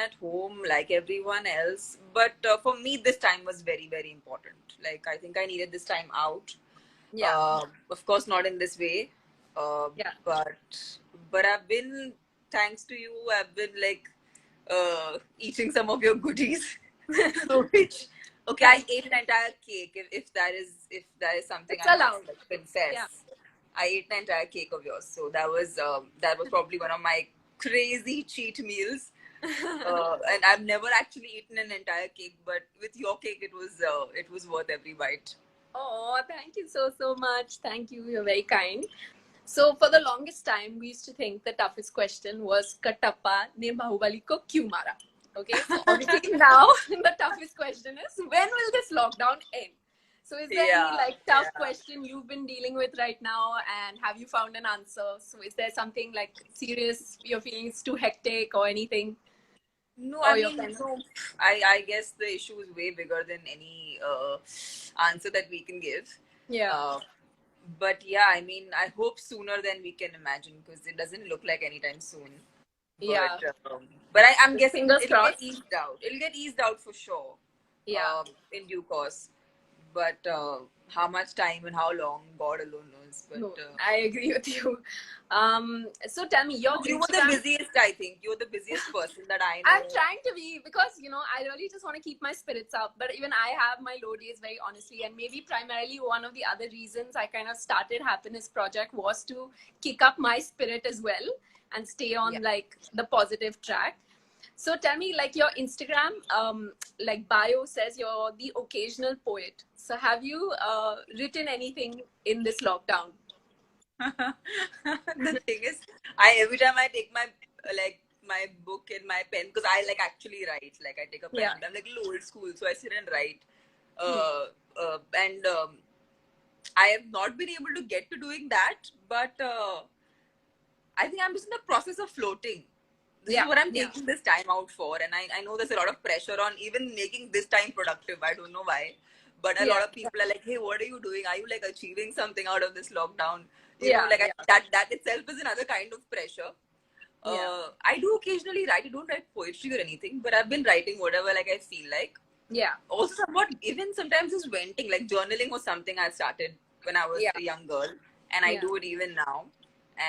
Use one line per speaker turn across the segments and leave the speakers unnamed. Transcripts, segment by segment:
at home like everyone else, but for me, this time was very, very important. Like, I think I needed this time out.
Yeah.
Of course, not in this way,
Yeah.
but I've been, thanks to you, I've been like eating some of your goodies. Which, okay, I ate an entire cake. If that is something
It's
I must
allowed.
like
Yeah.
confess, I ate an entire cake of yours. So that was probably one of my crazy cheat meals. And I've never actually eaten an entire cake, but with your cake, it was worth every bite.
Oh, thank you so much. Thank you. You're very kind. So for the longest time, we used to think the toughest question was Katappa ne Bahubali ko kyun mara? Okay, so obviously now the toughest question is when will this lockdown end? So is there any
Yeah,
like tough
yeah.
question you've been dealing with right now, and have you found an answer? So is there something like serious you're feeling it's too hectic or anything,
No,
or
I
you're
mean,
kind of
no. I guess the issue is way bigger than any answer that we can give.
yeah,
Uh, but yeah, I mean, I hope sooner than we can imagine because it doesn't look like anytime soon.
yeah,
But I'm guessing
fingers
it'll get
crossed.
eased out. It'll get eased out for sure,
Yeah.
in due course. But how much time and how long, God alone knows. But
No, I agree with you. So tell me, your
you were the
Instagram.
busiest, I think. You're the busiest person that I
I'm
know.
trying to be, because I really just want to keep my spirits up. But even I have my low days, very honestly, and maybe primarily one of the other reasons I kind of started Happiness Project was to kick up my spirit as well and stay
Yeah.
on like the positive track. So tell me, like your Instagram, like bio says you're the occasional poet. So have you written anything in this lockdown?
The thing is, I every time I take my book and my pen, because I like actually write. Like I take a pen.
Yeah.
I'm like a little old school, so I sit and write.
Hmm.
And I have not been able to get to doing that, but I think I'm just in the process of floating. This is
Yeah.
what I'm
Yeah.
taking this time out for, and I know there's a lot of pressure on even making this time productive. I don't know why, but a lot
Yeah.
of people are like, "Hey, what are you doing? Are you like achieving something out of this lockdown?"
Yeah.
Like
Yeah.
that itself is another kind of pressure.
Yeah.
I do occasionally write. I don't write poetry or anything, but I've been writing whatever like I feel like.
Yeah.
Also, somewhat even sometimes just venting, like journaling was something I started when I was
Yeah.
a young girl, and I
Yeah.
do it even now.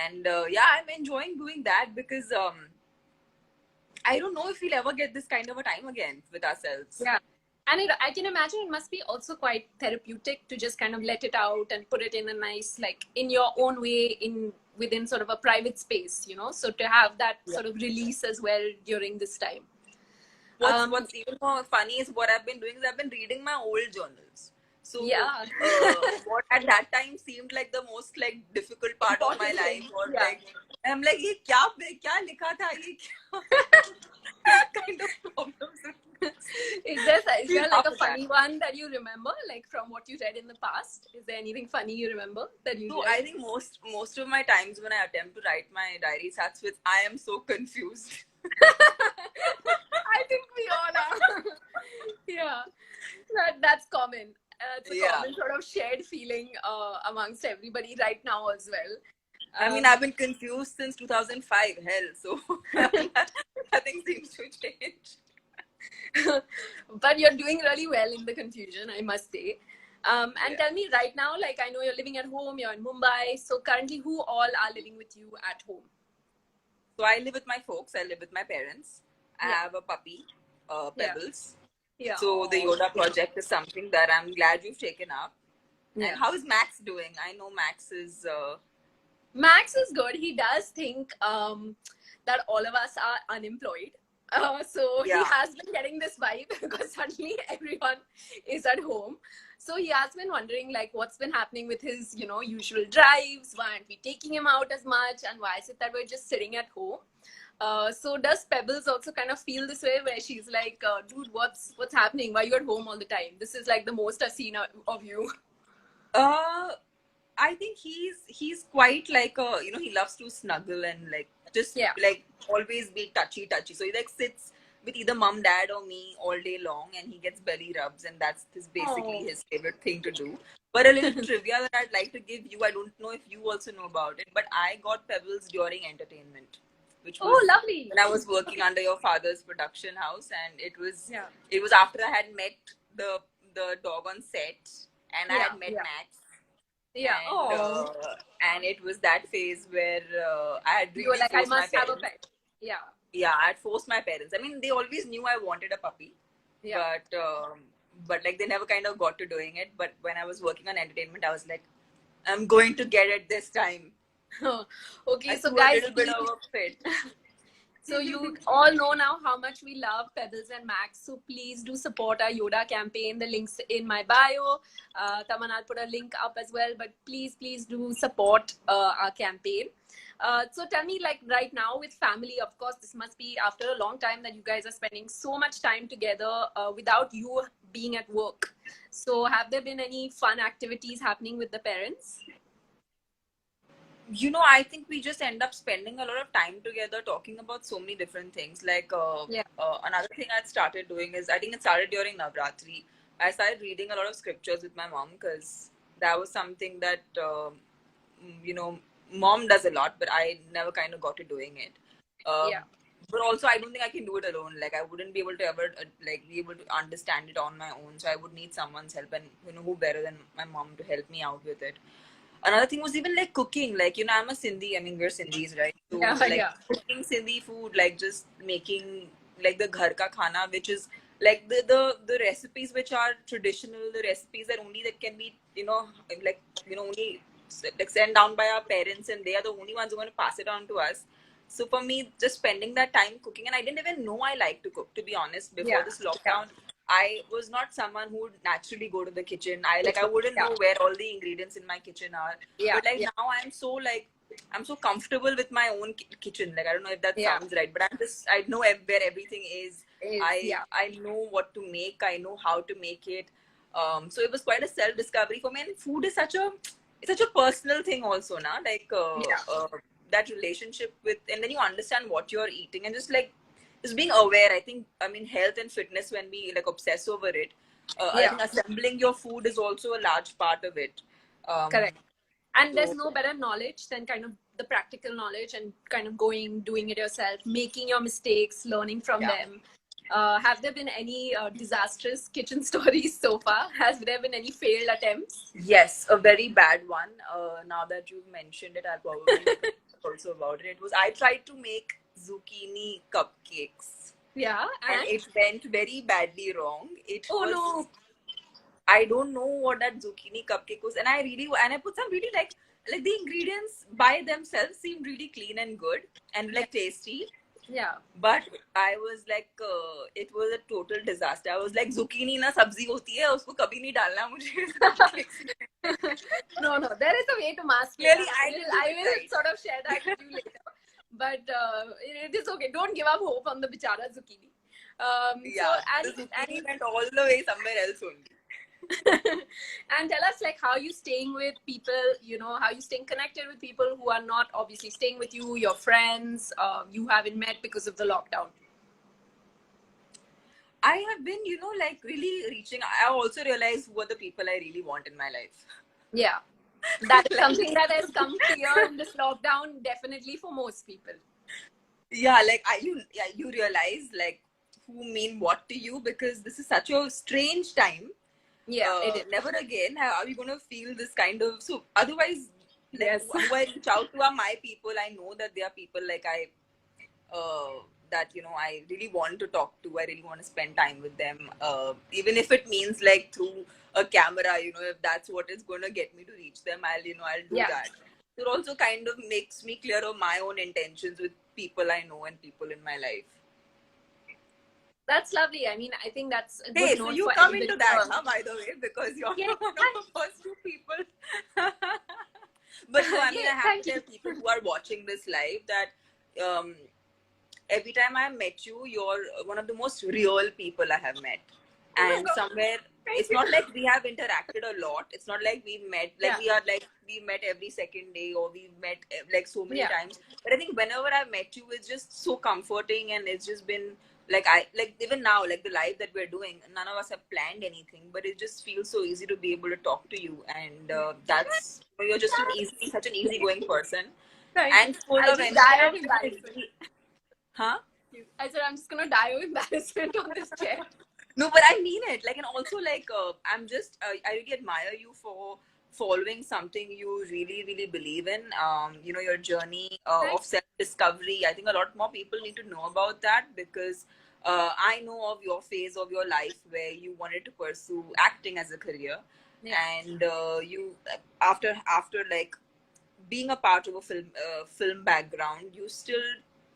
And yeah, I'm enjoying doing that because I don't know if we'll ever get this kind of a time again with ourselves.
Yeah. And I can imagine it must be also quite therapeutic to just kind of let it out and put it in a nice, like in your own way, in within sort of a private space. So to have that
Yeah.
sort of release as well during this time.
What's even more funny is what I've been doing is I've been reading my old journals. So
Yeah.
what at that time seemed like the most like difficult part of my
Important
life,
thing.
or
Yeah.
like I'm like ये क्या लिखा था ये क्या kind of problems.
Is
We
there like
laugh
a
at that.
funny one that you remember, like from what you read in the past? Is there anything funny you remember that you
So
read?
I think most of my times when I attempt to write my diary starts with I am so confused.
I think we all are. Yeah, that's common. It's a
Yeah.
common sort of shared feeling amongst everybody right now as well.
I mean, I've been confused since 2005. Hell, so nothing seems to change.
But you're doing really well in the confusion, I must say. And
Yeah.
tell me right now, like I know you're living at home, you're in Mumbai. So currently, who all are living with you at home?
So I live with my folks. I live with my parents. I
Yeah,
have a puppy,
yeah,
Pebbles.
yeah.
So the
Oh,
Yoda project is something that I'm glad you've taken up. And
yeah.
how is Max doing? I know Max is.
Max is good. He does think that all of us are unemployed. So he
Yeah.
has been getting this vibe because suddenly everyone is at home. So he has been wondering like what's been happening with his, usual drives. Why aren't we taking him out as much? And why is it that we're just sitting at home? So does Pebbles also kind of feel this way where she's like, dude, what's happening? Why are you at home all the time? This is like the most I've seen of you.
Uh, I think he's quite like he loves to snuggle and like just
Yeah.
like always be touchy. So he like sits with either mom, dad, or me all day long, and he gets belly rubs, and that's basically
Oh.
his favorite thing to do. But a little trivia that I'd like to give you, I don't know if you also know about it, but I got Pebbles during entertainment. which
Oh,
was
lovely.
when I was working under your father's production house, and
Yeah.
it was after I had met the dog on set, and I
Yeah.
had met
Yeah.
Max,
Yeah. Oh,
and it was that phase where I had
you were
really
like, I
forced my
must have a
parents.
pet. Yeah.
Yeah, I had forced my parents. I mean, they always knew I wanted a puppy,
Yeah.
but like they never kind of got to doing it. But when I was working on entertainment, I was like, I'm going to get it this time.
Okay,
I
so
threw a
guys,
little bit of a fit.
so you all know now how much we love Pebbles and Max. So please do support our Yoda campaign. The link's in my bio. Taman, I'll put a link up as well. But please do support our campaign. So tell me, like right now with family, of course, this must be after a long time that you guys are spending so much time together without you being at work. So have there been any fun activities happening with the parents?
I think we just end up spending a lot of time together talking about so many different things. Like
Yeah.
another thing I started doing is, I think it started during Navratri. I started reading a lot of scriptures with my mom, because that was something that you know mom does a lot, but I never kind of got to doing it.
Yeah.
But also, I don't think I can do it alone. Like, I wouldn't be able to ever like be able to understand it on my own. So I would need someone's help, and who better than my mom to help me out with it. Another thing was even like cooking. Like, I'm a Sindhi. I mean, we're Sindhis, right? So
Yeah.
like
Yeah.
cooking Sindhi food, like just making like the ghar ka khana, which is like the recipes which are traditional, the recipes that can be like only like sent down by our parents, and they are the only ones who are going to pass it on to us. So for me, just spending that time cooking, and I didn't even know I like to cook, to be honest, before
Yeah.
this
Yeah.
lockdown. I was not someone who would naturally go to the kitchen. I wouldn't
Yeah.
know where all the ingredients in my kitchen are.
Yeah.
But like
Yeah.
now I'm so comfortable with my own kitchen. Like, I don't know if that
Yeah.
sounds right, but I know where everything is.
Yeah.
I know what to make. I know how to make it. So it was quite a self discovery for me. And food is it's such a personal thing also, na. Like
Yeah.
that relationship with, and then you understand what you're eating, and just being aware. I mean, health and fitness, when we like obsess over it, I
Yeah.
think assembling your food is also a large part of it.
Correct. And there's
So
no better knowledge than kind of the practical knowledge and kind of doing it yourself, making your mistakes, learning from
yeah.
them. Have there been any disastrous kitchen stories so far? Has there been any failed attempts?
Yes, a very bad one. Now that you've mentioned it, I'll probably make a post also about it. I tried to make zucchini cupcakes,
Yeah.
and
And
it went very badly wrong.
oh no.
I don't know what that zucchini cupcake was, and I put some really like the ingredients by themselves seemed really clean and good and
Yeah.
like tasty.
Yeah.
But I was like, it was a total disaster. I was like, zucchini na sabzi hoti hai, usko kabhi nahi dalna mujhe.
No. There is a way to mask it.
Clearly, I didn't do
I
it
will
right.
sort of share that with you later. But it is okay. Don't give up hope on the bichara zucchini.
Yeah, the zucchini went all the way somewhere else only.
And tell us, like, how you staying with people, how you staying connected with people who are not obviously staying with you, your friends you haven't met because of the lockdown.
I have been, like really reaching. I also realized who are the people I really want in my life.
Yeah, that is something that has come clear in this lockdown, definitely for most people.
Yeah, like you realize like who mean what to you, because this is such a strange time.
Yeah, it is.
Never again are we gonna feel this kind of, so otherwise, like
Yes.
who I reach out to are my people. I know that they are people like that I really want to talk to. I really want to spend time with them, even if it means like through a camera. If that's what is going to get me to reach them, I'll do
Yeah.
that. It also kind of makes me clear of my own intentions with people I know and people in my life.
That's lovely. I mean, I think that's a good
Hey,
note
so you
for
come
everybody
into that,
to-
huh, by the way, because you're
Yeah,
one of the first two people. But no, I mean,
yeah,
I have
thank
to tell
you.
people who are watching this live that every time I met you, you're one of the most real people I have met.
Oh my
And
God.
somewhere, it's
you.
not like we have interacted a lot. It's not like we met, like
Yeah.
we met every second day, or we met like so many
Yeah.
times. But I think whenever I've met you, it's just so comforting, and it's just been like, even now, like the live that we're doing, none of us have planned anything, but it just feels so easy to be able to talk to you. And you're just such an easygoing person.
Thank you.
and full
I'll
of
just
energy.
die of
And
embarrassment.
huh?
I said I'm just gonna die of embarrassment on this chair.
No, but I mean it. Like, and also like, I'm just, I really admire you for following something you really, really believe in. You know, your journey
Thank
of self-discovery. I think a lot more people need to know about that because I know of your phase of your life where you wanted to pursue acting as a career,
Yeah.
and you after like being a part of a film background, you still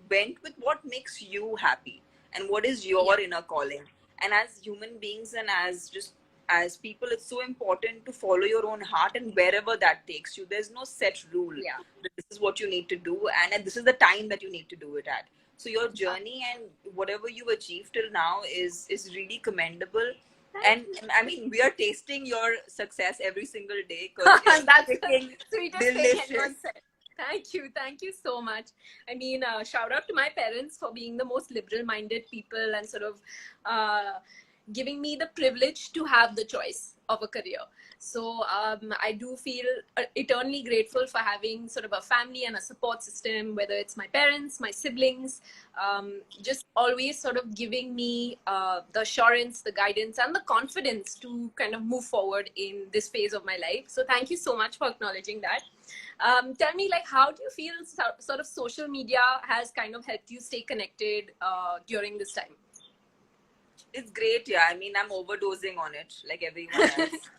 went with what makes you happy and what is your inner calling. And as human beings and as just as people, it's so important to follow your own heart, and wherever that takes you, there's no set rule.
Yeah.
This is what you need to do, and this is the time that you need to do it at. So your journey and whatever you achieved till now is really commendable. And I mean, we are tasting your success every single day because it's
That's the
freaking
sweetest thing anyone
delicious.
said. Thank you so much. I mean, shout out to my parents for being the most liberal-minded people and sort of giving me the privilege to have the choice of a career. So I do feel eternally grateful for having sort of a family and a support system, whether it's my parents, my siblings, just always sort of giving me the assurance, the guidance, and the confidence to kind of move forward in this phase of my life. So thank you so much for acknowledging that. Tell me, like, how do you feel sort of social media has kind of helped you stay connected during this time?
It's great, yeah. I mean, I'm overdosing on it like everyone else.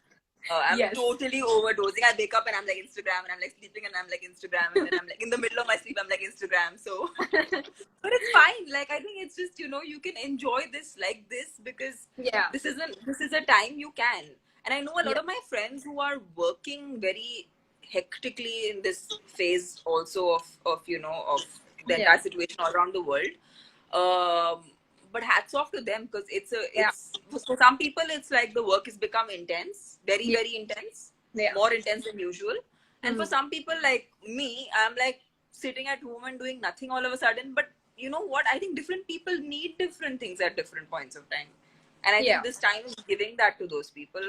I'm
Yes.
totally overdosing. I wake up and I'm like Instagram, and I'm like sleeping and I'm like Instagram, and then I'm like in the middle of my sleep, I'm like Instagram. So, but it's fine. Like, I think it's just, you know, you can enjoy this like this because
Yeah.
this is a time you can. And I know a lot
Yeah.
of my friends who are working very hectically in this phase also of you know of the entire situation all around the world. But hats off to them because it's for some people it's like the work has become intense, very intense, more intense than usual. And for some people like me, I'm like sitting at home and doing nothing all of a sudden. But you know what? I think different people need different things at different points of time, and I think this time is giving that to those people.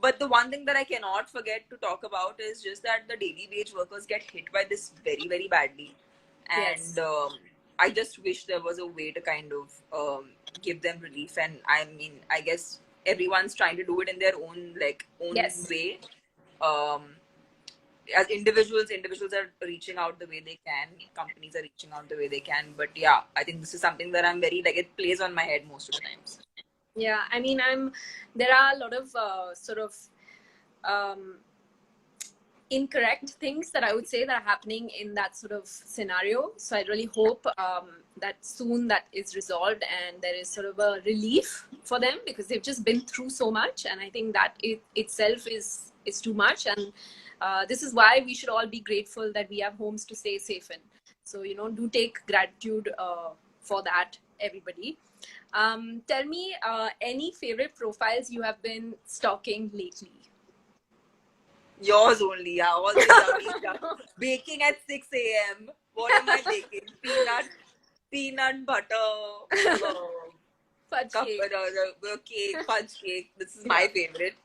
But the one thing that I cannot forget to talk about is just that the daily wage workers get hit by this very badly, and I just wish there was a way to kind of give them relief. And I mean, I guess everyone's trying to do it in their own way. As individuals are reaching out the way they can. Companies are reaching out the way they can. But yeah, I think this is something that I'm very like it plays on my head most of the times.
Yeah, I mean, there are a lot of sort of incorrect things that I would say that are happening in that sort of scenario. So I really hope that soon that is resolved and there is sort of a relief for them because they've just been through so much, and I think that itself is too much. And this is why we should all be grateful that we have homes to stay safe in. So, you know, do take gratitude for that, everybody. Tell me any favorite profiles you have been stalking lately.
Yours only, yeah. All this stuff. Baking at 6 a.m. What am I baking? Peanut butter,
fudge cake.
The cake, fudge cake. This is my favorite.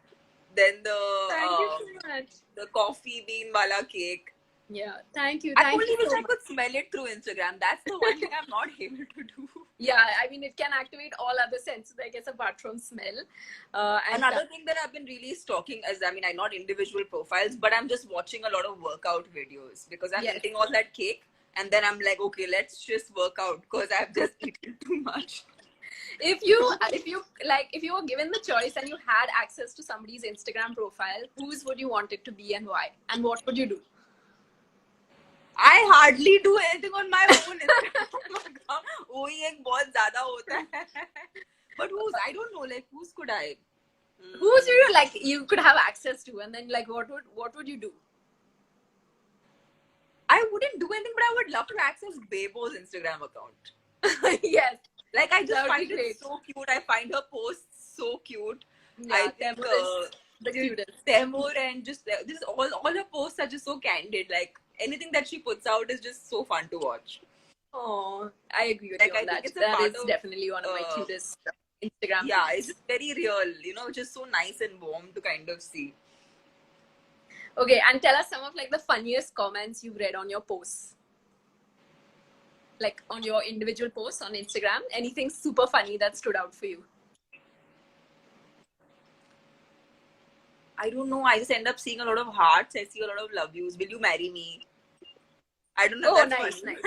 Then
Thank you so much.
The coffee bean wala cake.
Yeah, thank you.
I only wish I could smell it through Instagram. That's the one thing I'm not able to do.
Yeah, I mean, it can activate all other senses, I guess, apart from smell.
Another thing that I've been really stalking is, I mean, I'm not individual profiles, but I'm just watching a lot of workout videos because I'm eating all that cake. And then I'm like, okay, let's just work out because I've just eaten too much.
If you were given the choice and you had access to somebody's Instagram profile, whose would you want it to be and why? And what would you do?
I hardly do anything on my own. वही एक बहुत ज़्यादा होता है. But whose? I don't know. Like, whose could I?
Whose you could have access to, and then like what would you do?
I wouldn't do anything, but I would love to access Bebo's Instagram account.
Yes.
Like, I just find it so cute. I find her posts so cute.
Yeah,
I think
the cutest.
Temur and just all her posts are just so candid. Like, anything that she puts out is just so fun to watch.
Oh, I agree with you on that. That is definitely one of my cutest Instagram.
Yeah, it's just very real, you know, just so nice and warm to kind of see.
Okay, and tell us some of like the funniest comments you've read on your posts. like on your individual posts on Instagram? Anything super funny that stood out for you?
I don't know. I just end up seeing a lot of hearts. I see a lot of love yous. Will you marry me? I don't know if
Oh,
that's
nice,
funny.
nice.